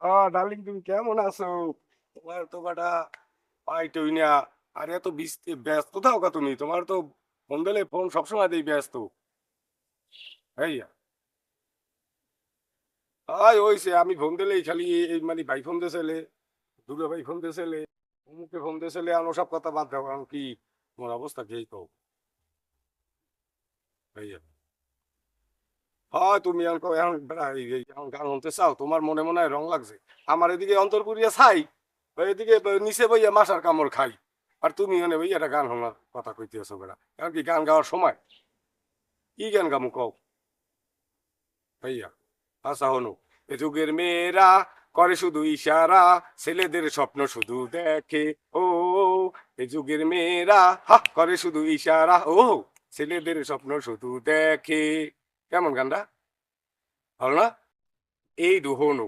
Darling, তুমি কেমন আছো? তোমার তো বাটা পাইটই না। আর এত ব্যস্ত থাকো তুমি, তোমার তো ফোন দিলে ফোন সবসময় দেই ব্যস্ত। এই ওইছে আমি ফোন দিলেই খালি এই মানে ভাই ফোন দিয়েছিলে, দুটো ভাই ফোন দিয়েছিলে, অমুকে ফোন দিয়েছিলে, আর ওসব কথা বাদ দাও। এখন কি তোমার অবস্থা কি কও? এই তুমি এখন এখন এখন গান শুনতে চাও, তোমার মনে মনে হয় রং লাগছে। আমার এদিকে অন্তরপুরিয়া ছাই, এদিকে নিচে বইয়া মাসার কামড় খাই। আর তুমি এনে ভাই একটা গান শোনার কথা কইতে আছো বেড়া, এখন কি গান গাওয়ার সময়? কি গান গামু কও ভাইয়া? আচ্ছা হনু, এ যুগের মেয়েরা করে শুধু ইশারা, ছেলেদের স্বপ্ন শুধু দেখে। ও এ যুগের মেয়েরা করে শুধু ইশারা, ও ছেলেদের স্বপ্ন শুধু দেখে। কেমন গানটা? ভালো না? এই হনু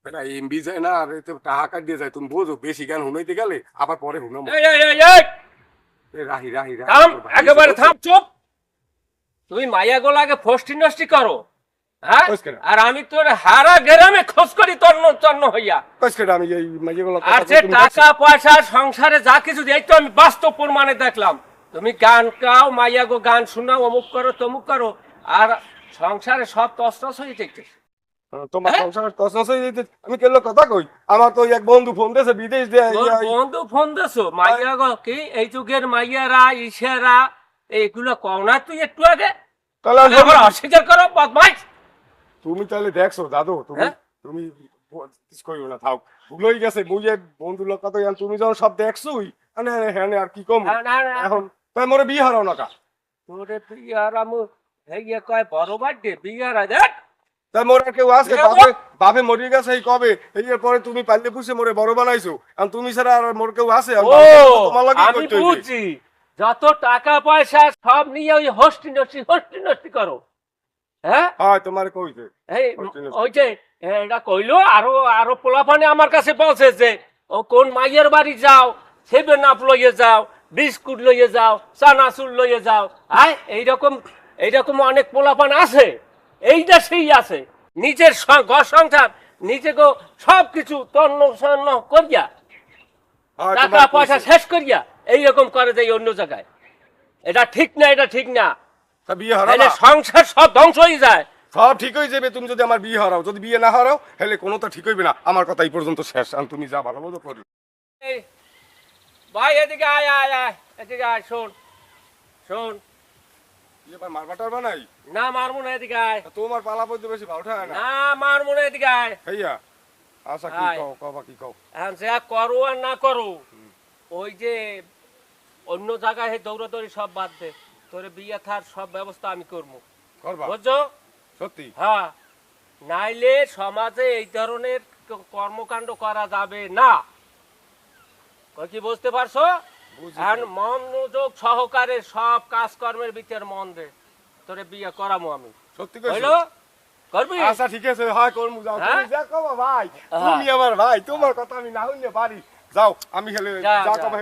বেটা, এমবি যায় না, আর এতে টাকা কাট দিয়ে যায়। তুমি বোঝো, বেশি গান শুনাইতে গেলে আবার পরে শুনামো। এই এই এই এই রাহি রাহি রাহি থাম, তোর ভাই একেবারে বলছে। থাম, চুপ। তুই মাইয়া গোলাকে ফষ্টি নষ্টি করো, হ্যাঁ? কইস কেডা? আর আমি তোর হারা গ্রামে খোঁজ করি তন্ন তন্ন হইয়া। কইস কেডা? আমি এই মাইয়াগুলো আর যে টাকা পয়সা সংসারে যা কিছু দেয় তো আমি বাস্তব প্রমাণে দেখলাম। তুমি গান গাও, মাইয়া গো গান শোনাও, অমুক করো তমুক করো, আর সংসারে সব তছনছ হয়ে যাইতেছে। তোমার হ্যাঁ? সংসার তছনছ হয়ে যেতে আমি কেলো কথা কই? আমার তো এক বন্ধু ফোন দিয়েছে বিদেশ দিয়ে। তোর বন্ধু ফোন দেছো, মাইয়া গো কি এই যুগের মাইয়ারা ইশারা এইগুলো কও না তুই একটু আগে? তাহলে আমি আবার বলি, অস্বীকার করো, বদমাইশ। তুমি তাহলে দেখছো দাদু, তুমি হ্যাঁ? তুমি কিছু কইও না, থাক। ভুলই গেছে, মুই এক বন্ধু লোক কথা তুমি যখন সব দেখছোই, হ্যাঁ আর কি কম না, না, না। এখন। তাই মোরে বিয়ে হারাও না কা? তোরে বিয়ার আমু হেগিয়া কয় বড় বাড়ি বিয়ার দেখ। তাই মোর আর কেউ আছে? বিয়ে বাপে বাপে মরে গেছে এই কবে, এই এর পরে তুমি পাল্লে পুষে মোরে বড় বানাইছো। আর তুমি ছাড়া আর মোর কেউ আছে? আর ও, তোমার লাগি আমি কইতে হইবে। বুঝছি, যত টাকা পয়সা সব নিয়ে ওই হস্টি নষ্টি করো। হ্যাঁ, হ্যাঁ তোমার কইছে এই হস্টি নষ্টি। ওই যে এটা কইলো, আরো আরো পোলাপানে আমার কাছে বলছে যে ও কোন মাইয়ের বাড়ি যাও, সেভেন আপ লইয়ে যাও, বিস্কুট লইয়ে যাও, চানাচুর লইয়ে যাও। হ্যাঁ, এইরকম অনেক পোলাপান আছে, এইটা সেই আছে। নিজের ঘর সংসার নিজে গো সব কিছু তন্ন সন্ন করিয়া, হ্যাঁ, টাকা তোমার পয়সা কইছে। শেষ করিয়া এইরকম করে যায় অন্য জায়গায়। এটা ঠিক না, এটা ঠিক না। তা বিয়ে তাহলে হারাবা? সংসার সব ধ্বংস হয়ে যায়। সব ঠিক হয়ে যাবে তুমি যদি আমার বিয়ে হারাও। যদি বিয়ে না হারাও তাহলে কোনো তো ঠিক হইবে না। আমার কথা এই পর্যন্ত শেষ। আর তুমি যা ভালো মতো করো। এই, ভাই এদিকে আয় আয় আয়, এদিকে আয়, শোন শোন। এবার মারবা টারবা নাই? না মারমু না, এদিকে আয়। তোমার পালা পড়তে বেশি ভালো ঠায় না। না মারমু না, এদিকে আয়। ভাইয়া আচ্ছা, কি আয়। কও কবা কি কও? এখন যা করো আর না করো, ওই যে অন্য জায়গায় দৌড়াদৌড়ি সব বাদ দে। তোরে বিয়ে থার সব ব্যবস্থা আমি করবো, করবা? বুঝছো? সত্যি? হ্যাঁ, নাইলে সমাজে এই ধরনের কর্মকাণ্ড করা যাবে না। কই কি বুঝতে পারছো? বুঝি এখন তো। মনোযোগ সহকারে সব কাজকর্মের ভিতর মন দে, তোরে বিয়ে করামো আমি। সত্যি কইছো? হইলো? করবি? আচ্ছা ঠিক আছে, হয় করমু। যাও হ্যাঁ? তুমি যা কবা ভাই। হ্যাঁ। তুমি আমার ভাই, তোমার কথা আমি না হইলে পারি। যাও আমি হেলে যা, যা যা। কবা